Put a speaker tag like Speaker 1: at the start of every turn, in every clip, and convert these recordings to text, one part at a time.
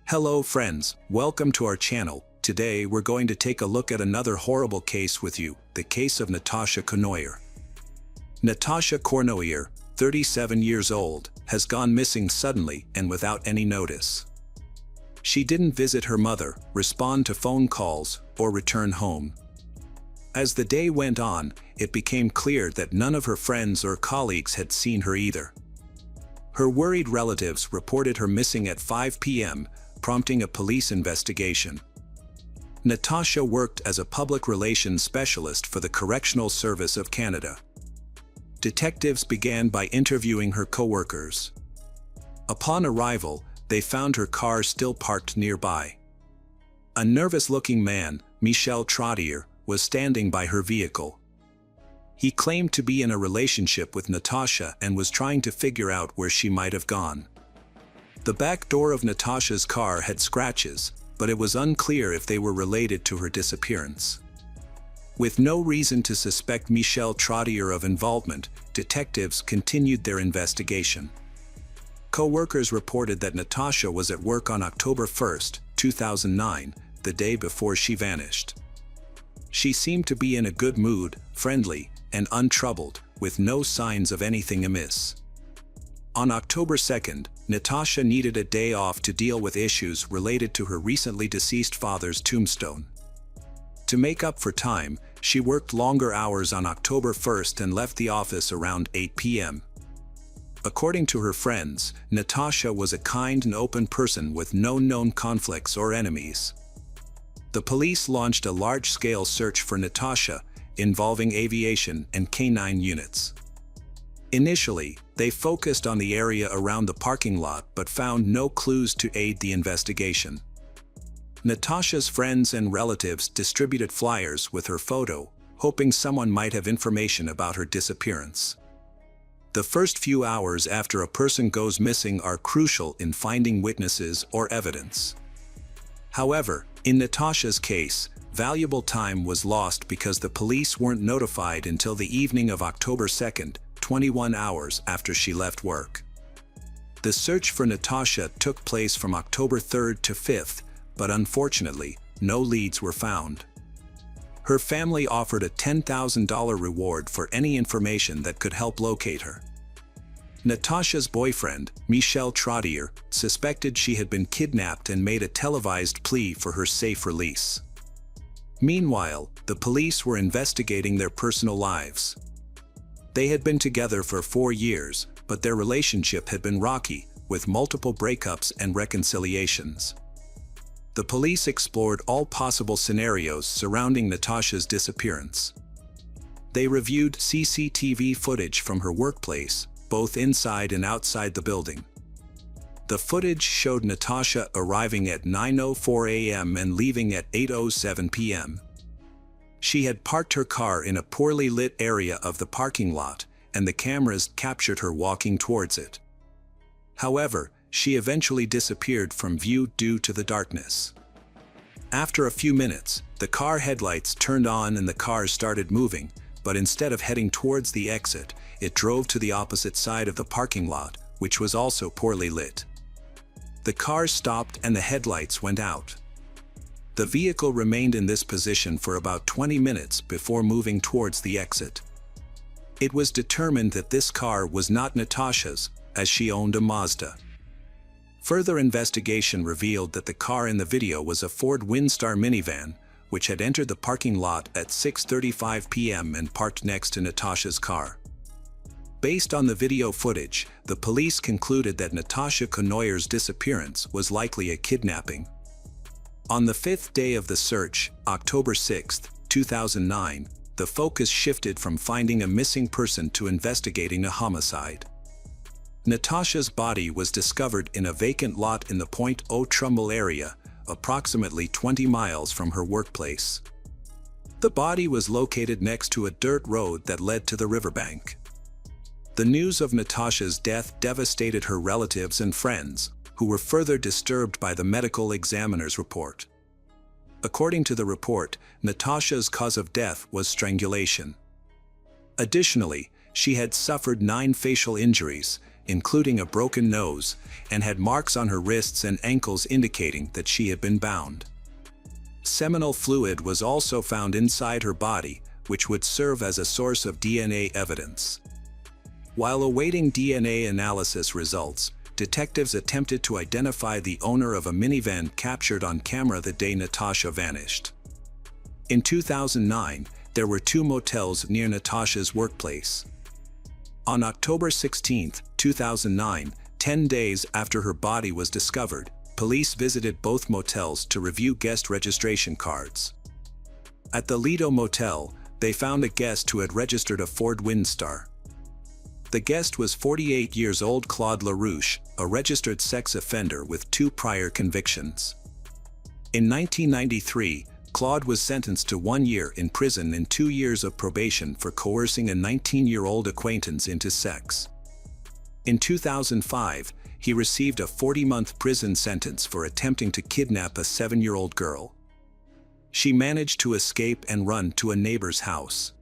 Speaker 1: Hello friends, welcome to our channel. Today we're going to take a look at another horrible case with you, the case of Natasha Cournoyer. Natasha Cournoyer, 37 years old, has gone missing suddenly and without any notice. She didn't visit her mother, respond to phone calls, or return home. As the day went on, it became clear that none of her friends or colleagues had seen her either. Her worried relatives reported her missing at 5 p.m., prompting a police investigation. Natasha worked as a public relations specialist for the Correctional Service of Canada. Detectives began by interviewing her co-workers. Upon arrival, they found her car still parked nearby. A nervous-looking man, Michel Trottier, was standing by her vehicle. He claimed to be in a relationship with Natasha and was trying to figure out where she might have gone. The back door of Natasha's car had scratches, but it was unclear if they were related to her disappearance. With no reason to suspect Michel Trottier of involvement, detectives continued their investigation. Co-workers reported that Natasha was at work on October 1, 2009, the day before she vanished. She seemed to be in a good mood, friendly, and untroubled, with no signs of anything amiss. On October 2nd, Natasha needed a day off to deal with issues related to her recently deceased father's tombstone. To make up for time, she worked longer hours on October 1st and left the office around 8 p.m. According to her friends, Natasha was a kind and open person with no known conflicts or enemies. The police launched a large-scale search for Natasha, involving aviation and canine units. Initially, they focused on the area around the parking lot but found no clues to aid the investigation. Natasha's friends and relatives distributed flyers with her photo, hoping someone might have information about her disappearance. The first few hours after a person goes missing are crucial in finding witnesses or evidence. However, in Natasha's case, valuable time was lost because the police weren't notified until the evening of October 2nd, 21 hours after she left work. The search for Natasha took place from October 3rd to 5th, but unfortunately, no leads were found. Her family offered a $10,000 reward for any information that could help locate her. Natasha's boyfriend, Michel Trottier, suspected she had been kidnapped and made a televised plea for her safe release. Meanwhile, the police were investigating their personal lives. They had been together for 4 years, but their relationship had been rocky, with multiple breakups and reconciliations. The police explored all possible scenarios surrounding Natasha's disappearance. They reviewed CCTV footage from her workplace, both inside and outside the building. The footage showed Natasha arriving at 9:04 a.m. and leaving at 8:07 p.m. She had parked her car in a poorly lit area of the parking lot, and the cameras captured her walking towards it. However, she eventually disappeared from view due to the darkness. After a few minutes, the car headlights turned on and the car started moving, but instead of heading towards the exit, it drove to the opposite side of the parking lot, which was also poorly lit. The car stopped and the headlights went out. The vehicle remained in this position for about 20 minutes before moving towards the exit. It was determined that this car was not Natasha's, as she owned a Mazda. Further investigation revealed that the car in the video was a Ford Windstar minivan, which had entered the parking lot at 6:35 p.m. and parked next to Natasha's car. Based on the video footage, the police concluded that Natasha Cournoyer's disappearance was likely a kidnapping. On the 5th day of the search, October 6, 2009, the focus shifted from finding a missing person to investigating a homicide. Natasha's body was discovered in a vacant lot in the Point Au Trumbull area, approximately 20 miles from her workplace. The body was located next to a dirt road that led to the riverbank. The news of Natasha's death devastated her relatives and friends, who were further disturbed by the medical examiner's report. According to the report, Natasha's cause of death was strangulation. Additionally, she had suffered 9 facial injuries, including a broken nose, and had marks on her wrists and ankles indicating that she had been bound. Seminal fluid was also found inside her body, which would serve as a source of DNA evidence. While awaiting DNA analysis results, detectives attempted to identify the owner of a minivan captured on camera the day Natasha vanished. In 2009, there were 2 motels near Natasha's workplace. On October 16, 2009, 10 days after her body was discovered, police visited both motels to review guest registration cards. At the Lido Motel, they found a guest who had registered a Ford Windstar. The guest was 48 years old Claude Larouche, a registered sex offender with 2 prior convictions. In 1993, Claude was sentenced to 1 year in prison and 2 years of probation for coercing a 19-year-old acquaintance into sex. In 2005, he received a 40-month prison sentence for attempting to kidnap a 7-year-old girl. She managed to escape and run to a neighbor's house.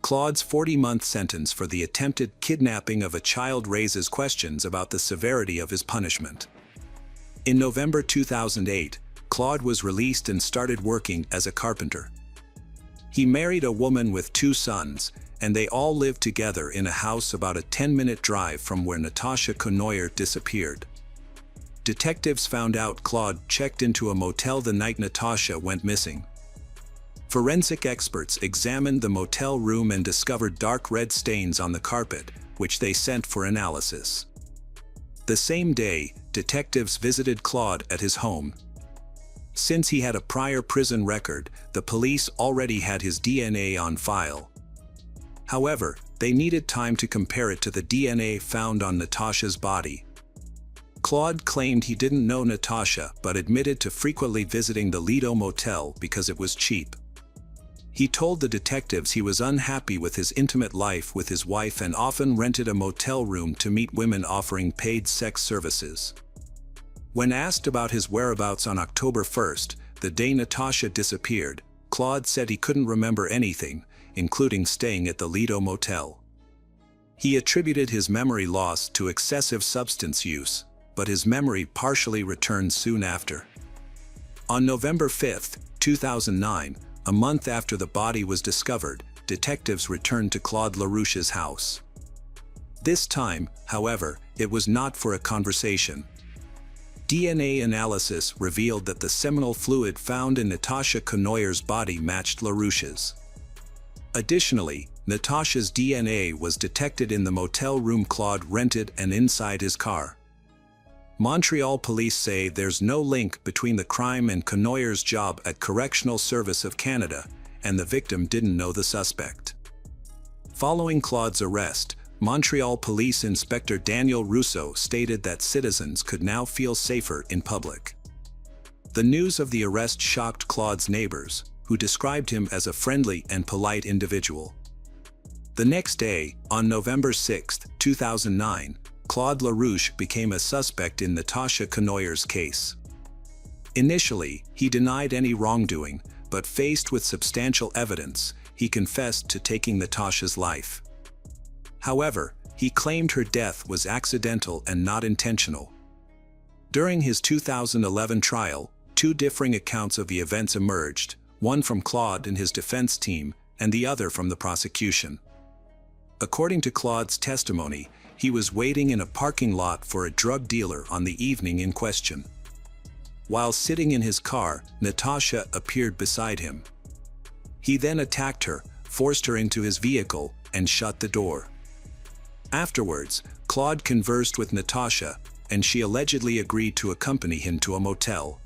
Speaker 1: Claude's 40-month sentence for the attempted kidnapping of a child raises questions about the severity of his punishment. In November 2008, Claude was released and started working as a carpenter. He married a woman with 2 sons, and they all lived together in a house about a 10-minute drive from where Natasha Cournoyer disappeared. Detectives found out Claude checked into a motel the night Natasha went missing. Forensic experts examined the motel room and discovered dark red stains on the carpet, which they sent for analysis. The same day, detectives visited Claude at his home. Since he had a prior prison record, the police already had his DNA on file. However, they needed time to compare it to the DNA found on Natasha's body. Claude claimed he didn't know Natasha but admitted to frequently visiting the Lido Motel because it was cheap. He told the detectives he was unhappy with his intimate life with his wife and often rented a motel room to meet women offering paid sex services. When asked about his whereabouts on October 1st, the day Natasha disappeared, Claude said he couldn't remember anything, including staying at the Lido Motel. He attributed his memory loss to excessive substance use, but his memory partially returned soon after. On November 5, 2009, a month after the body was discovered, detectives returned to Claude Larouche's house. This time, however, it was not for a conversation. DNA analysis revealed that the seminal fluid found in Natasha Cournoyer's body matched Larouche's. Additionally, Natasha's DNA was detected in the motel room Claude rented and inside his car. Montreal police say there's no link between the crime and Cournoyer's job at Correctional Service of Canada, and the victim didn't know the suspect. Following Claude's arrest, Montreal Police Inspector Daniel Rousseau stated that citizens could now feel safer in public. The news of the arrest shocked Claude's neighbors, who described him as a friendly and polite individual. The next day, on November 6, 2009, Claude Larouche became a suspect in Natasha Cournoyer's case. Initially, he denied any wrongdoing, but faced with substantial evidence, he confessed to taking Natasha's life. However, he claimed her death was accidental and not intentional. During his 2011 trial, 2 differing accounts of the events emerged, one from Claude and his defense team, and the other from the prosecution. According to Claude's testimony, he was waiting in a parking lot for a drug dealer on the evening in question. While sitting in his car, Natasha appeared beside him. He then attacked her, forced her into his vehicle, and shut the door. Afterwards, Claude conversed with Natasha, and she allegedly agreed to accompany him to a motel.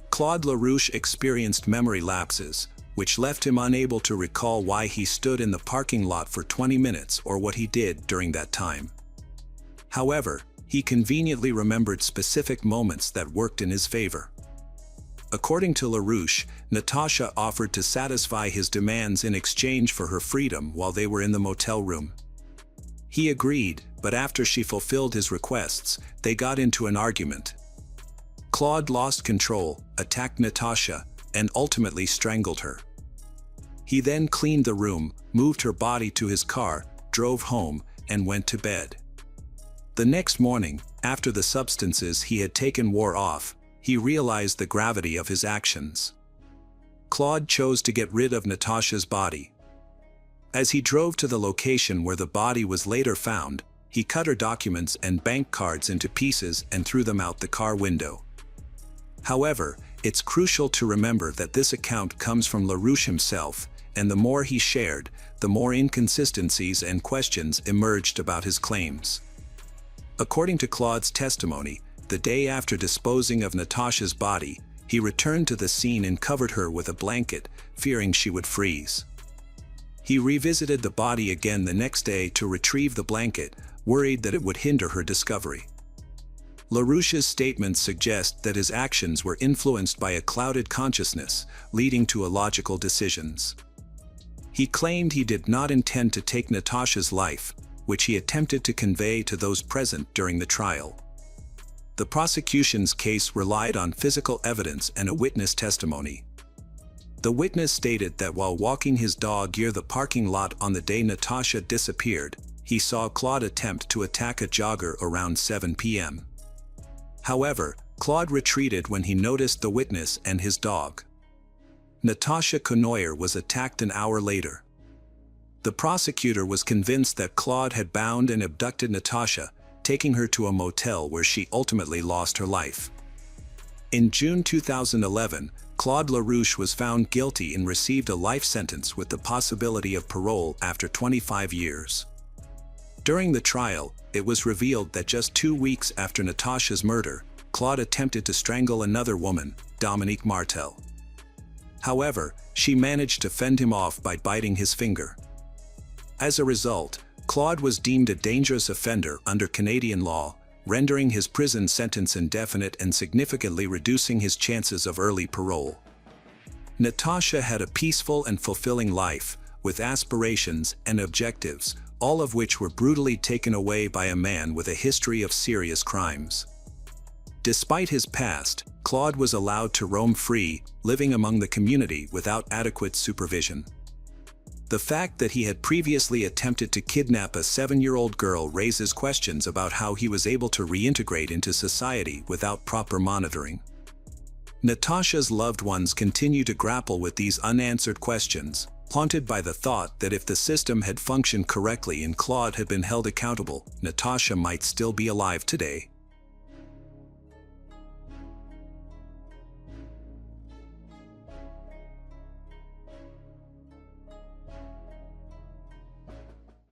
Speaker 1: Claude Larouche experienced memory lapses, which left him unable to recall why he stood in the parking lot for 20 minutes or what he did during that time. However, he conveniently remembered specific moments that worked in his favor. According to Larouche, Natasha offered to satisfy his demands in exchange for her freedom while they were in the motel room. He agreed, but after she fulfilled his requests, they got into an argument. Claude lost control, attacked Natasha, and ultimately strangled her. He then cleaned the room, moved her body to his car, drove home, and went to bed. The next morning, after the substances he had taken wore off, he realized the gravity of his actions. Claude chose to get rid of Natasha's body. As he drove to the location where the body was later found, he cut her documents and bank cards into pieces and threw them out the car window. However, it's crucial to remember that this account comes from Larouche himself, and the more he shared, the more inconsistencies and questions emerged about his claims. According to Claude's testimony, the day after disposing of Natasha's body, he returned to the scene and covered her with a blanket, fearing she would freeze. He revisited the body again the next day to retrieve the blanket, worried that it would hinder her discovery. Larouche's statements suggest that his actions were influenced by a clouded consciousness, leading to illogical decisions. He claimed he did not intend to take Natasha's life, which he attempted to convey to those present during the trial. The prosecution's case relied on physical evidence and a witness testimony. The witness stated that while walking his dog near the parking lot on the day Natasha disappeared, he saw Claude attempt to attack a jogger around 7 p.m. However, Claude retreated when he noticed the witness and his dog. Natasha Cournoyer was attacked an hour later. The prosecutor was convinced that Claude had bound and abducted Natasha, taking her to a motel where she ultimately lost her life. In June 2011, Claude Larouche was found guilty and received a life sentence with the possibility of parole after 25 years. During the trial, it was revealed that just 2 weeks after Natasha's murder, Claude attempted to strangle another woman, Dominique Martel. However, she managed to fend him off by biting his finger. As a result, Claude was deemed a dangerous offender under Canadian law, rendering his prison sentence indefinite and significantly reducing his chances of early parole. Natasha had a peaceful and fulfilling life, with aspirations and objectives, all of which were brutally taken away by a man with a history of serious crimes. Despite his past, Claude was allowed to roam free, living among the community without adequate supervision. The fact that he had previously attempted to kidnap a 7-year-old girl raises questions about how he was able to reintegrate into society without proper monitoring. Natasha's loved ones continue to grapple with these unanswered questions, haunted by the thought that if the system had functioned correctly and Claude had been held accountable, Natasha might still be alive today.